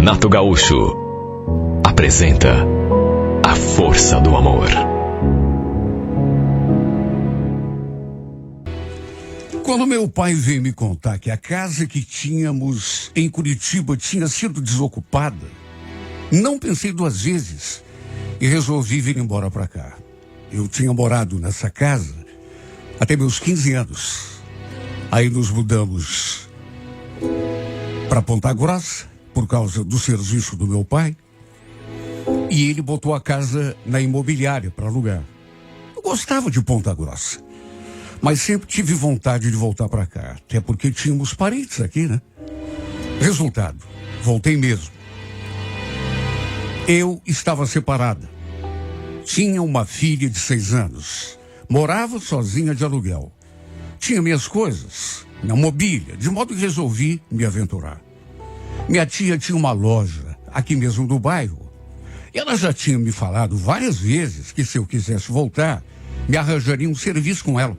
Renato Gaúcho apresenta A Força do Amor. Quando meu pai veio me contar que a casa que tínhamos em Curitiba tinha sido desocupada, não pensei duas vezes e resolvi vir embora para cá. Eu tinha morado nessa casa até meus 15 anos. Aí nos mudamos para Ponta Grossa por causa do serviço do meu pai. E ele botou a casa na imobiliária para alugar. Eu gostava de Ponta Grossa, mas sempre tive vontade de voltar para cá, até porque tínhamos parentes aqui, né? Resultado, voltei mesmo. Eu estava separada. Tinha uma filha de 6 anos. Morava sozinha de aluguel. Tinha minhas coisas, minha mobília, de modo que resolvi me aventurar. Minha tia tinha uma loja aqui mesmo do bairro. E ela já tinha me falado várias vezes que se eu quisesse voltar, me arranjaria um serviço com ela.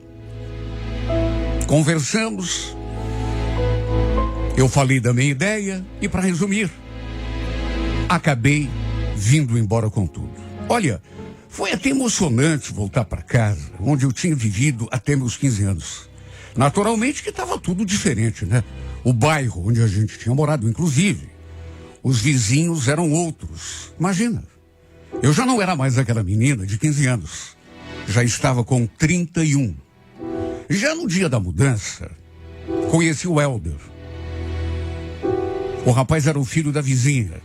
Conversamos, eu falei da minha ideia e, para resumir, acabei vindo embora com tudo. Olha, foi até emocionante voltar para casa, onde eu tinha vivido até meus 15 anos. Naturalmente que estava tudo diferente, né? O bairro onde a gente tinha morado, inclusive, os vizinhos eram outros. Imagina, eu já não era mais aquela menina de 15 anos. Já estava com 31. Já no dia da mudança, conheci o Helder. O rapaz era o filho da vizinha.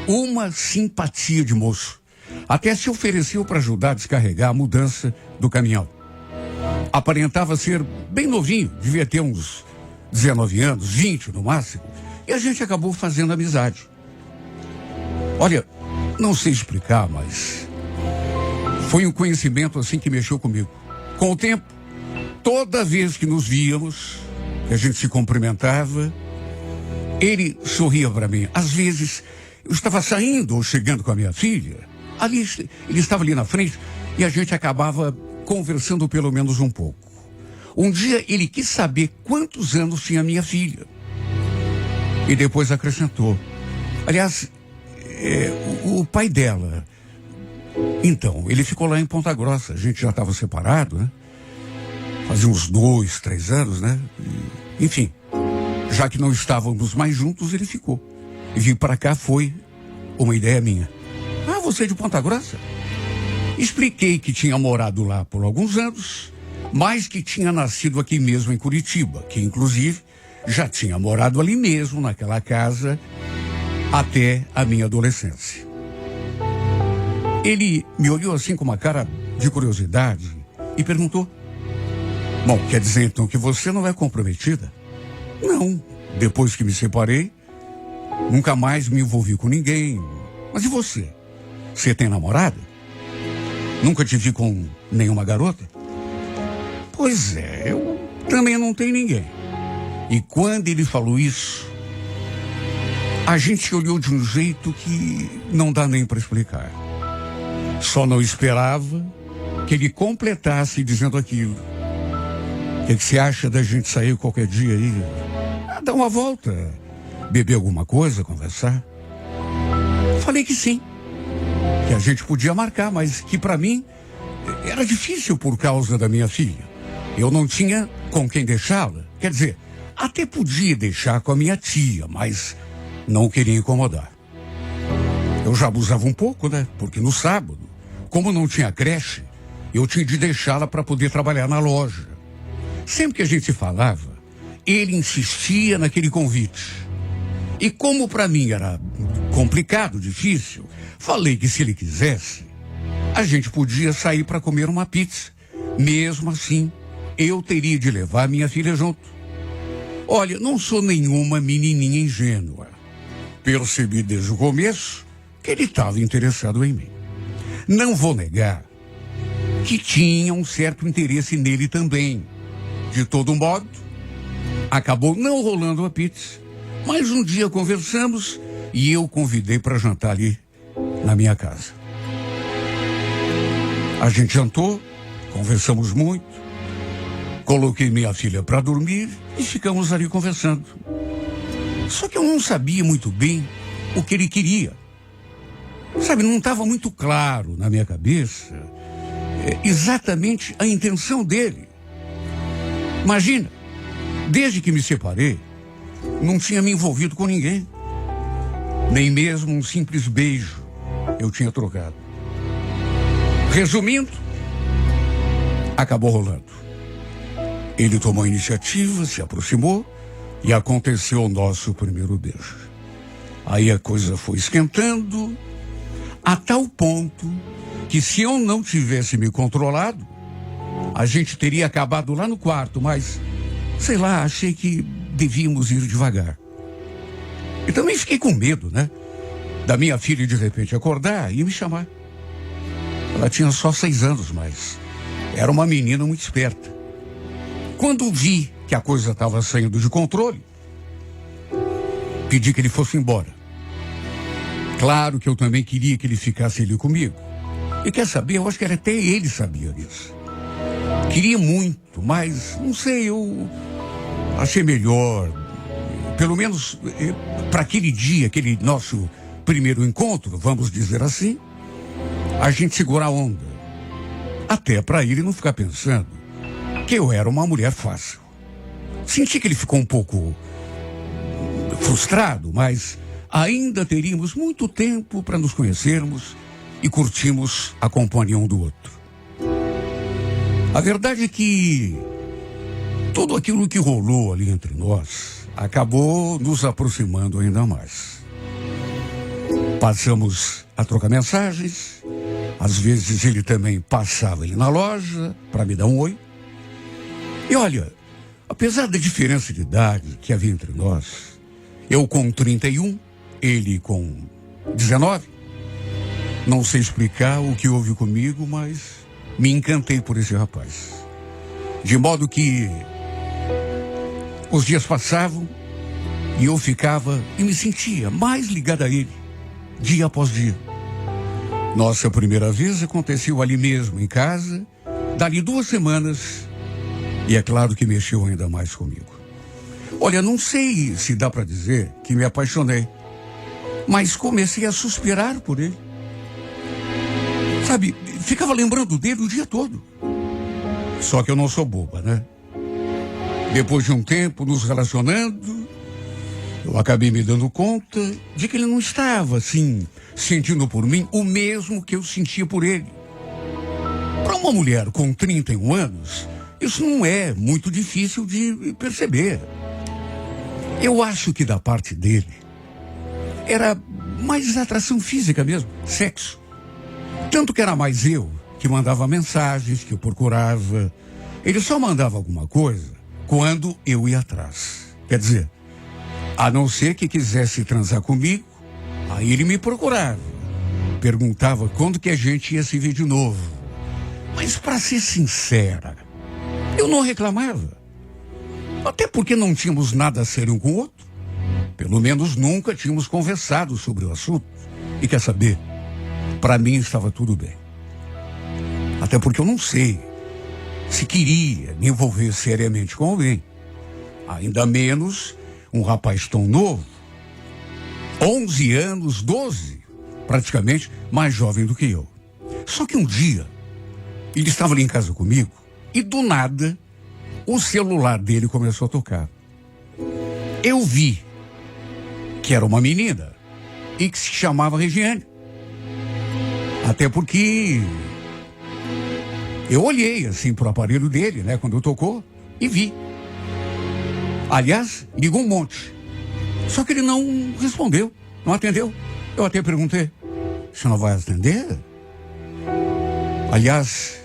Uma simpatia de moço. Até se ofereceu para ajudar a descarregar a mudança do caminhão. Aparentava ser bem novinho, devia ter uns 19 anos, 20 no máximo. E a gente acabou fazendo amizade. Olha, não sei explicar, mas foi um conhecimento assim que mexeu comigo. Com o tempo, toda vez que nos víamos, que a gente se cumprimentava, ele sorria para mim. Às vezes, eu estava saindo ou chegando com a minha filha. Ele estava ali na frente e a gente acabava conversando pelo menos um pouco. Um dia ele quis saber quantos anos tinha minha filha. E depois acrescentou. Aliás, o pai dela. Então, ele ficou lá em Ponta Grossa. A gente já estava separado, né? Fazia uns 2, 3 anos, né? Enfim, já que não estávamos mais juntos, ele ficou. E vir para cá foi uma ideia minha. Ah, você é de Ponta Grossa? Expliquei que tinha morado lá por alguns anos, mas que tinha nascido aqui mesmo em Curitiba, que inclusive já tinha morado ali mesmo, naquela casa, até a minha adolescência. Ele me olhou assim com uma cara de curiosidade e perguntou: bom, quer dizer então que você não é comprometida? Não, depois que me separei, nunca mais me envolvi com ninguém. Mas e você? Você tem namorada? Nunca te vi com nenhuma garota? Pois é, eu também não tenho ninguém. E quando ele falou isso, a gente olhou de um jeito que não dá nem para explicar. Só não esperava que ele completasse dizendo aquilo. O que você acha da gente sair qualquer dia aí? Dar uma volta, beber alguma coisa, conversar? Falei que sim, que a gente podia marcar, mas que para mim era difícil por causa da minha filha. Eu não tinha com quem deixá-la. Quer dizer, até podia deixar com a minha tia, mas não queria incomodar. Eu já abusava um pouco, né? Porque no sábado, como não tinha creche, eu tinha de deixá-la para poder trabalhar na loja. Sempre que a gente falava, ele insistia naquele convite. E como para mim era complicado, difícil, falei que se ele quisesse, a gente podia sair para comer uma pizza. Mesmo assim, eu teria de levar minha filha junto. Olha, não sou nenhuma menininha ingênua. Percebi desde o começo que ele estava interessado em mim. Não vou negar que tinha um certo interesse nele também. De todo modo, acabou não rolando a pizza. Mas um dia conversamos e eu convidei para jantar ali na minha casa. A gente jantou, conversamos muito, coloquei minha filha para dormir e ficamos ali conversando. Só que eu não sabia muito bem o que ele queria. Sabe, não estava muito claro na minha cabeça exatamente a intenção dele. Imagina, desde que me separei, não tinha me envolvido com ninguém. Nem mesmo um simples beijo eu tinha trocado. Resumindo, acabou rolando. Ele tomou a iniciativa, se aproximou e aconteceu o nosso primeiro beijo. Aí a coisa foi esquentando a tal ponto que, se eu não tivesse me controlado, a gente teria acabado lá no quarto, mas, sei lá, achei que devíamos ir devagar. E também fiquei com medo, né? Da minha filha de repente acordar e me chamar. Ela tinha só 6 anos, mas era uma menina muito esperta. Quando vi que a coisa estava saindo de controle, pedi que ele fosse embora. Claro que eu também queria que ele ficasse ali comigo. E quer saber, eu acho que até ele sabia disso. Queria muito, mas não sei, eu achei melhor, pelo menos para aquele dia, aquele nosso primeiro encontro, vamos dizer assim, a gente segurar a onda. Até para ele não ficar pensando que eu era uma mulher fácil. Senti que ele ficou um pouco frustrado, mas ainda teríamos muito tempo para nos conhecermos e curtirmos a companhia um do outro. A verdade é que tudo aquilo que rolou ali entre nós acabou nos aproximando ainda mais. Passamos a trocar mensagens. Às vezes ele também passava ali na loja para me dar um oi. E olha, apesar da diferença de idade que havia entre nós, eu com 31, ele com 19, não sei explicar o que houve comigo, mas me encantei por esse rapaz. De modo que os dias passavam e eu ficava e me sentia mais ligado a ele, dia após dia. Nossa primeira vez aconteceu ali mesmo, em casa, dali 2 semanas, e é claro que mexeu ainda mais comigo. Olha, não sei se dá para dizer que me apaixonei, mas comecei a suspirar por ele. Sabe, ficava lembrando dele o dia todo. Só que eu não sou boba, né? Depois de um tempo nos relacionando, eu acabei me dando conta de que ele não estava, assim, sentindo por mim o mesmo que eu sentia por ele. Para uma mulher com 31 anos, isso não é muito difícil de perceber. Eu acho que da parte dele era mais atração física mesmo, sexo. Tanto que era mais eu que mandava mensagens, que eu procurava. Ele só mandava alguma coisa quando eu ia atrás. Quer dizer, a não ser que quisesse transar comigo, aí ele me procurava. Perguntava quando que a gente ia se ver de novo. Mas para ser sincera, eu não reclamava. Até porque não tínhamos nada a ser um com o outro. Pelo menos nunca tínhamos conversado sobre o assunto. E quer saber? Para mim estava tudo bem. Até porque eu não sei se queria me envolver seriamente com alguém. Ainda menos um rapaz tão novo. 11 anos, 12, praticamente mais jovem do que eu. Só que um dia, ele estava ali em casa comigo e do nada, o celular dele começou a tocar. Eu vi que era uma menina e que se chamava Regiane. Até porque eu olhei assim pro aparelho dele, né, quando tocou, e vi. Aliás, ligou um monte. Só que ele não respondeu, não atendeu. Eu até perguntei, você não vai atender? Aliás,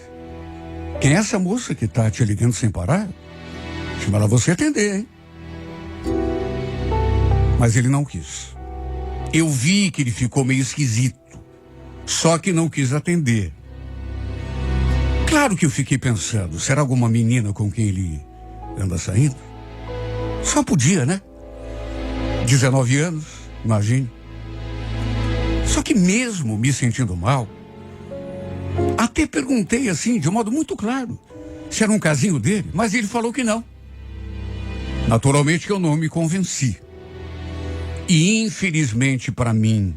quem é essa moça que tá te ligando sem parar? Chama ela você atender, hein? Mas ele não quis. Eu vi que ele ficou meio esquisito. Só que não quis atender. Claro que eu fiquei pensando, será alguma menina com quem ele anda saindo? Só podia, né? 19 anos, imagine. Só que mesmo me sentindo mal, até perguntei assim, de um modo muito claro, se era um casinho dele, mas ele falou que não. Naturalmente que eu não me convenci. E infelizmente para mim,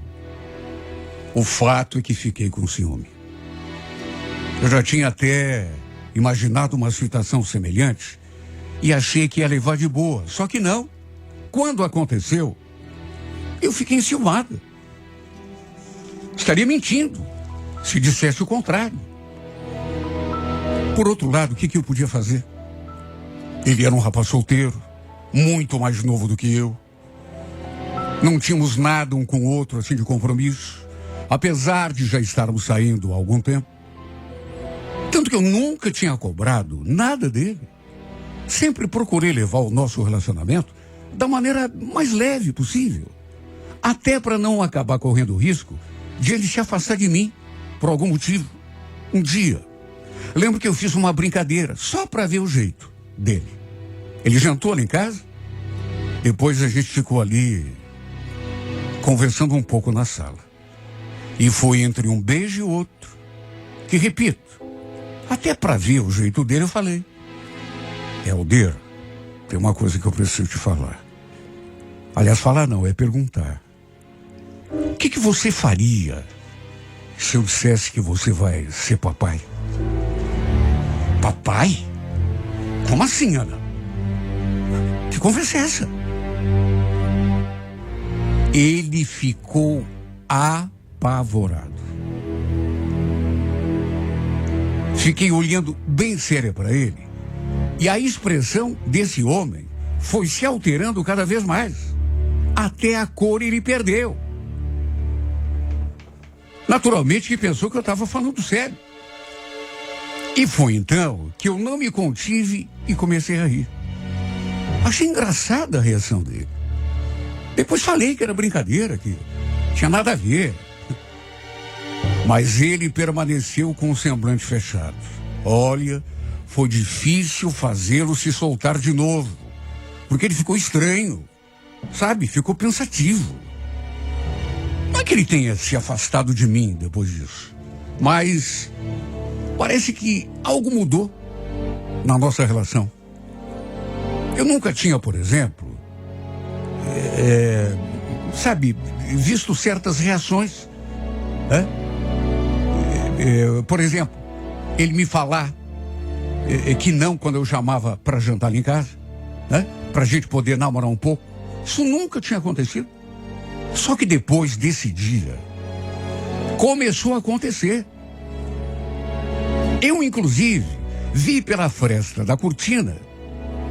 o fato é que fiquei com ciúme. Eu já tinha até imaginado uma situação semelhante e achei que ia levar de boa. Só que não. Quando aconteceu, eu fiquei enciumada. Estaria mentindo se dissesse o contrário. Por outro lado, o que eu podia fazer? Ele era um rapaz solteiro, muito mais novo do que eu. Não tínhamos nada um com o outro, assim, de compromisso, apesar de já estarmos saindo há algum tempo. Tanto que eu nunca tinha cobrado nada dele. Sempre procurei levar o nosso relacionamento da maneira mais leve possível. Até para não acabar correndo o risco de ele se afastar de mim, por algum motivo. Um dia, lembro que eu fiz uma brincadeira, só para ver o jeito dele. Ele jantou ali em casa, depois a gente ficou ali conversando um pouco na sala. E foi entre um beijo e outro, que repito, até para ver o jeito dele eu falei: Helder, tem uma coisa que eu preciso te falar. Aliás, falar não, é perguntar. O que você faria se eu dissesse que você vai ser papai? Papai? Como assim, Ana? Que conversa é essa? Ele ficou apavorado. Fiquei olhando bem séria para ele. E a expressão desse homem foi se alterando cada vez mais. Até a cor ele perdeu. Naturalmente que pensou que eu estava falando sério. E foi então que eu não me contive e comecei a rir. Achei engraçada a reação dele. Depois falei que era brincadeira, que tinha nada a ver. Mas ele permaneceu com o semblante fechado. Olha, foi difícil fazê-lo se soltar de novo, porque ele ficou estranho, sabe? Ficou pensativo. Não é que ele tenha se afastado de mim depois disso, mas parece que algo mudou na nossa relação. Eu nunca tinha, por exemplo, sabe, visto certas reações. Por exemplo, ele me falar que não quando eu chamava para jantar ali em casa, para a gente poder namorar um pouco. Isso nunca tinha acontecido. Só que depois desse dia, começou a acontecer. Eu, inclusive, vi pela fresta da cortina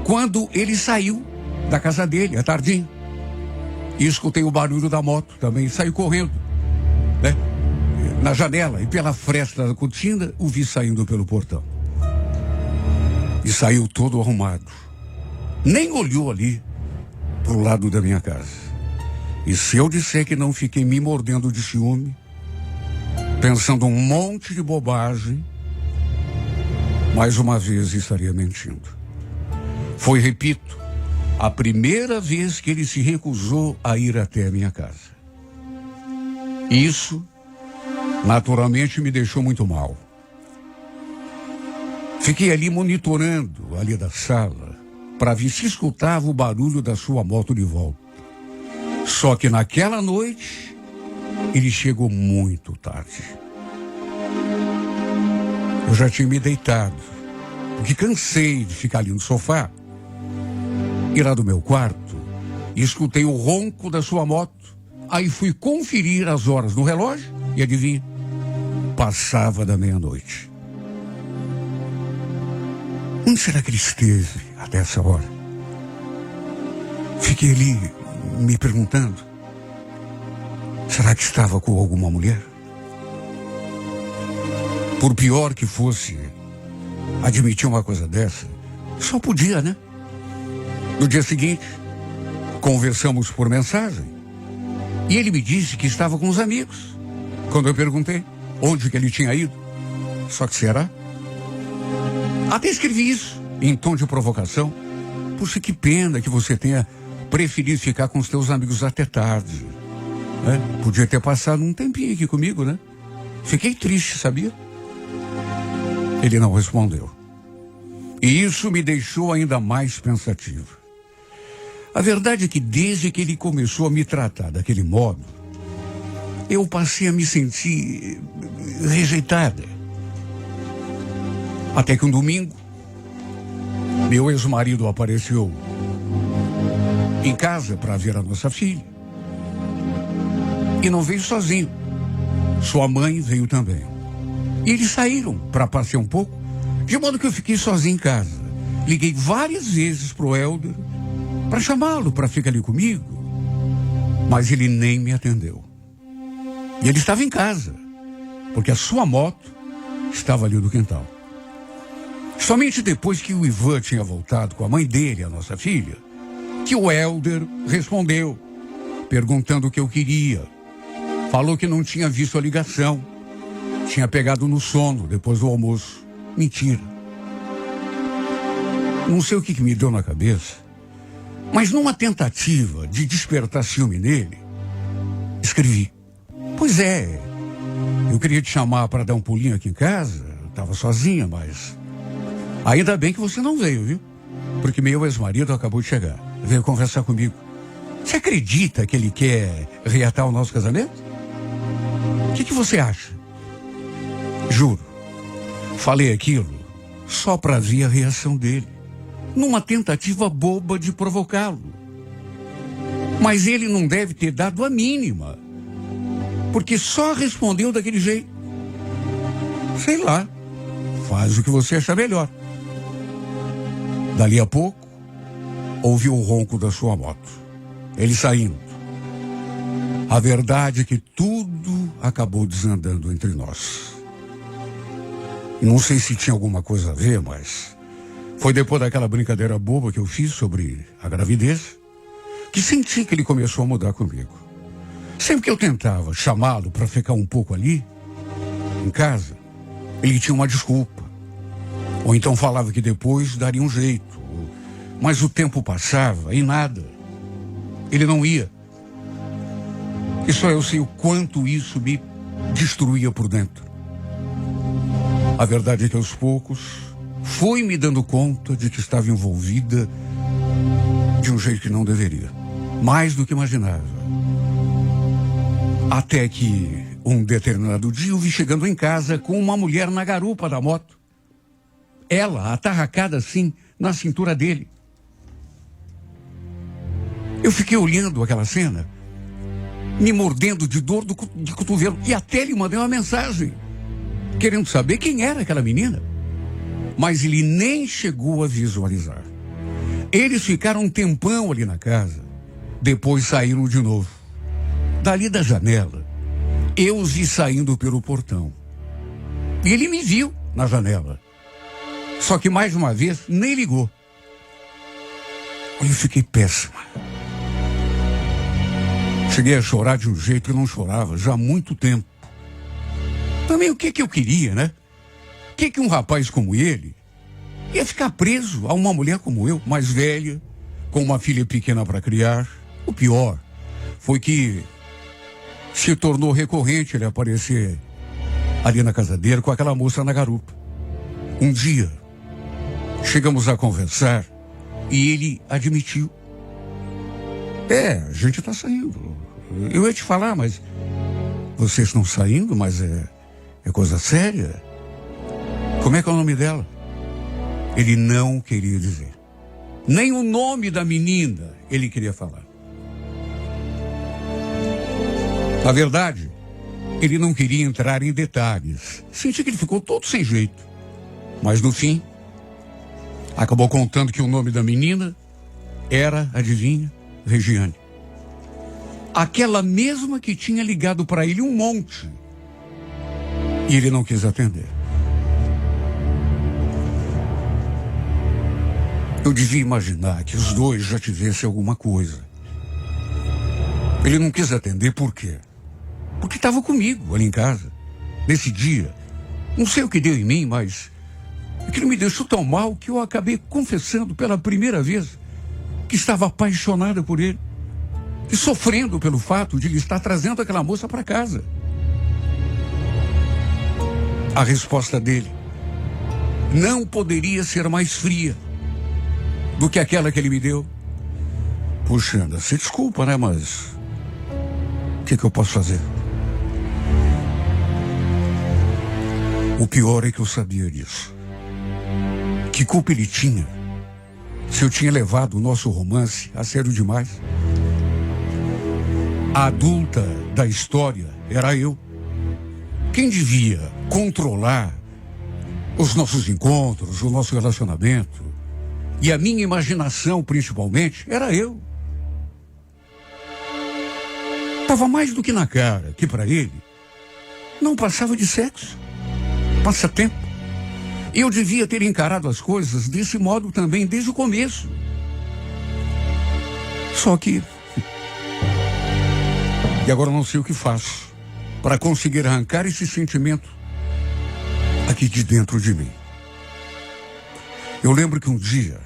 quando ele saiu da casa dele, à tardinha. E escutei o barulho da moto também, saí correndo, na janela, e pela fresta da cortina o vi saindo pelo portão. E saiu todo arrumado. Nem olhou ali pro lado da minha casa. E se eu disser que não fiquei me mordendo de ciúme, pensando um monte de bobagem, mais uma vez estaria mentindo. Foi, repito, a primeira vez que ele se recusou a ir até a minha casa. Isso, naturalmente, me deixou muito mal. Fiquei ali monitorando, ali da sala, para ver se escutava o barulho da sua moto de volta. Só que naquela noite, ele chegou muito tarde. Eu já tinha me deitado, porque cansei de ficar ali no sofá. Ir lá do meu quarto, e escutei o ronco da sua moto. Aí fui conferir as horas no relógio e adivinha? Passava da meia-noite. Onde será que ele esteve até essa hora? Fiquei ali me perguntando. Será que estava com alguma mulher? Por pior que fosse admitir uma coisa dessa, só podia, né? No dia seguinte, conversamos por mensagem e ele me disse que estava com os amigos. Quando eu perguntei onde que ele tinha ido, só que será? Até escrevi isso em tom de provocação. Puxa, que pena que você tenha preferido ficar com os teus amigos até tarde. Podia ter passado um tempinho aqui comigo, né? Fiquei triste, sabia? Ele não respondeu. E isso me deixou ainda mais pensativo. A verdade é que desde que ele começou a me tratar daquele modo, eu passei a me sentir rejeitada. Até que um domingo, meu ex-marido apareceu em casa para ver a nossa filha. E não veio sozinho. Sua mãe veio também. E eles saíram para passear um pouco, de modo que eu fiquei sozinho em casa. Liguei várias vezes pro Helder para chamá-lo para ficar ali comigo, mas ele nem me atendeu. E ele estava em casa, porque a sua moto estava ali no quintal. Somente depois que o Ivan tinha voltado com a mãe dele, a nossa filha, que o Helder respondeu, perguntando o que eu queria. Falou que não tinha visto a ligação, tinha pegado no sono depois do almoço. Mentira. Não sei o que me deu na cabeça, mas numa tentativa de despertar ciúme nele, escrevi: pois é, eu queria te chamar para dar um pulinho aqui em casa, eu estava sozinha, mas ainda bem que você não veio, viu? Porque meu ex-marido acabou de chegar, veio conversar comigo. Você acredita que ele quer reatar o nosso casamento? O que você acha? Juro, falei aquilo só para ver a reação dele, numa tentativa boba de provocá-lo. Mas ele não deve ter dado a mínima, porque só respondeu daquele jeito. Sei lá, faz o que você achar melhor. Dali a pouco, ouvi o ronco da sua moto. Ele saindo. A verdade é que tudo acabou desandando entre nós. Não sei se tinha alguma coisa a ver, mas foi depois daquela brincadeira boba que eu fiz sobre a gravidez que senti que ele começou a mudar comigo. Sempre que eu tentava chamá-lo para ficar um pouco ali, em casa, ele tinha uma desculpa. Ou então falava que depois daria um jeito. Mas o tempo passava e nada. Ele não ia. E só eu sei o quanto isso me destruía por dentro. A verdade é que aos poucos fui me dando conta de que estava envolvida de um jeito que não deveria. Mais do que imaginava. Até que um determinado dia eu vi chegando em casa com uma mulher na garupa da moto. Ela atarracada assim na cintura dele. Eu fiquei olhando aquela cena, me mordendo de dor de cotovelo, e até lhe mandei uma mensagem, querendo saber quem era aquela menina. Mas ele nem chegou a visualizar. Eles ficaram um tempão ali na casa, depois saíram de novo. Dali da janela, eu os vi saindo pelo portão. E ele me viu na janela. Só que mais uma vez, nem ligou. Eu fiquei péssima. Cheguei a chorar de um jeito que não chorava já há muito tempo. Também o que eu queria, né? O que um rapaz como ele ia ficar preso a uma mulher como eu, mais velha, com uma filha pequena para criar? O pior foi que se tornou recorrente ele aparecer ali na casa dele com aquela moça na garupa. Um dia, chegamos a conversar e ele admitiu. A gente está saindo. Eu ia te falar, mas vocês estão saindo, mas é coisa séria. Como é que é o nome dela? Ele não queria dizer. Nem o nome da menina ele queria falar. Na verdade, ele não queria entrar em detalhes. Senti que ele ficou todo sem jeito. Mas no fim, acabou contando que o nome da menina era, adivinha, Regiane. Aquela mesma que tinha ligado para ele um monte. E ele não quis atender. Eu devia imaginar que os dois já tivessem alguma coisa. Ele não quis atender por quê? Porque estava comigo ali em casa. Nesse dia, não sei o que deu em mim, mas aquilo me deixou tão mal que eu acabei confessando pela primeira vez que estava apaixonada por ele. E sofrendo pelo fato de ele estar trazendo aquela moça para casa. A resposta dele não poderia ser mais fria do que aquela que ele me deu. Puxa, Ana, se desculpa, né? Mas o que eu posso fazer? O pior é que eu sabia disso. Que culpa ele tinha se eu tinha levado o nosso romance a sério demais? A adulta da história era eu. Quem devia controlar os nossos encontros, o nosso relacionamento e a minha imaginação, principalmente, era eu. Estava mais do que na cara que para ele não passava de sexo, passatempo. Eu devia ter encarado as coisas desse modo também desde o começo. Só que... E agora não sei o que faço para conseguir arrancar esse sentimento aqui de dentro de mim. Eu lembro que um dia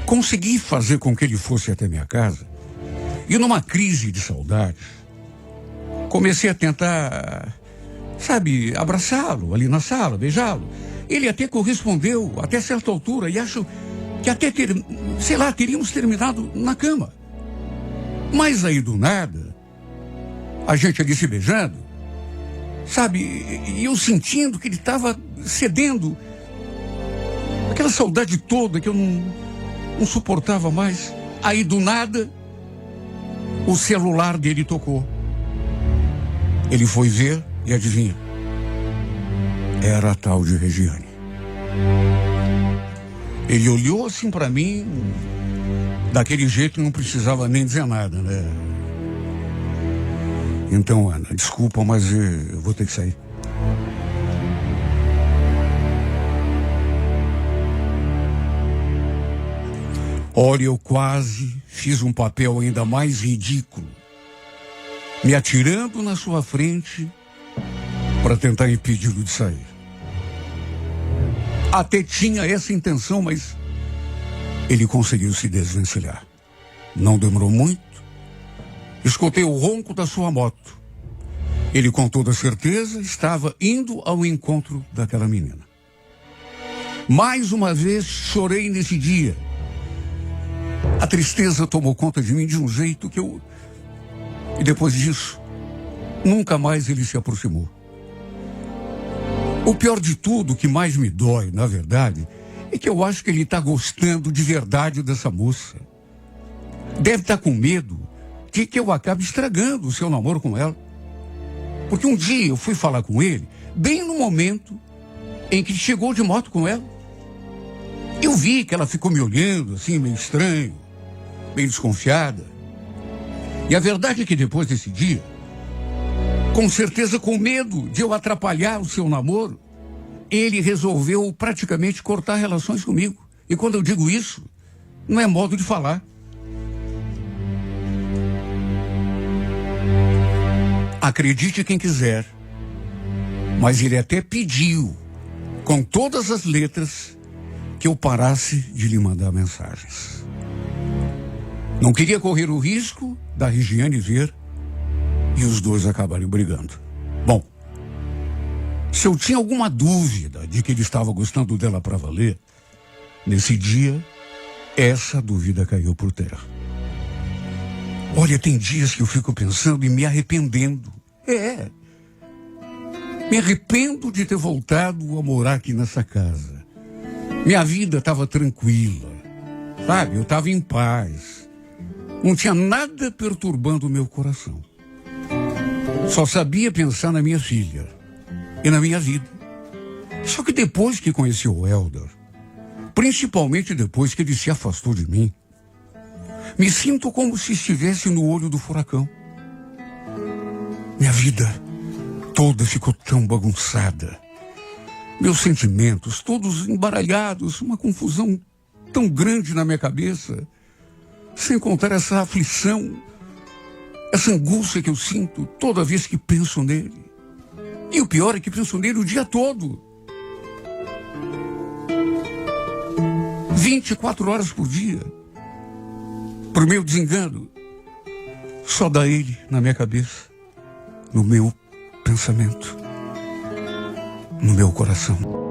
consegui fazer com que ele fosse até minha casa e numa crise de saudade comecei a tentar, sabe, abraçá-lo ali na sala, beijá-lo. Ele até correspondeu até certa altura e acho que até, teríamos terminado na cama. Mas aí do nada, a gente ali se beijando, sabe, e eu sentindo que ele estava cedendo, aquela saudade toda que eu não suportava mais. Aí do nada, o celular dele tocou. Ele foi ver e adivinha? Era a tal de Regiane. Ele olhou assim pra mim, daquele jeito não precisava nem dizer nada, né? Então, Ana, desculpa, mas eu vou ter que sair. Olha, eu quase fiz um papel ainda mais ridículo, me atirando na sua frente para tentar impedi-lo de sair. Até tinha essa intenção, mas ele conseguiu se desvencilhar. Não demorou muito. Escutei o ronco da sua moto. Ele, com toda certeza, estava indo ao encontro daquela menina. Mais uma vez, chorei nesse dia. A tristeza tomou conta de mim de um jeito que eu... E depois disso, nunca mais ele se aproximou. O pior de tudo, o que mais me dói, na verdade, é que eu acho que ele está gostando de verdade dessa moça. Deve estar com medo que eu acabe estragando o seu namoro com ela. Porque um dia eu fui falar com ele, bem no momento em que ele chegou de moto com ela. Eu vi que ela ficou me olhando assim, meio estranho, meio desconfiada. E a verdade é que depois desse dia, com certeza com medo de eu atrapalhar o seu namoro, ele resolveu praticamente cortar relações comigo. E quando eu digo isso, não é modo de falar. Acredite quem quiser, mas ele até pediu, com todas as letras, que eu parasse de lhe mandar mensagens. Não queria correr o risco da Regiane ver e os dois acabarem brigando. Bom, se eu tinha alguma dúvida de que ele estava gostando dela para valer, nesse dia, essa dúvida caiu por terra. Olha, tem dias que eu fico pensando e me arrependendo. Me arrependo de ter voltado a morar aqui nessa casa. Minha vida estava tranquila, sabe? Eu estava em paz. Não tinha nada perturbando o meu coração. Só sabia pensar na minha filha e na minha vida. Só que depois que conheci o Helder, principalmente depois que ele se afastou de mim, me sinto como se estivesse no olho do furacão. Minha vida toda ficou tão bagunçada. Meus sentimentos todos embaralhados, uma confusão tão grande na minha cabeça. Sem contar essa aflição, essa angústia que eu sinto toda vez que penso nele. E o pior é que penso nele o dia todo. 24 horas por dia. Por meu desengano, só dá ele na minha cabeça, no meu pensamento, no meu coração.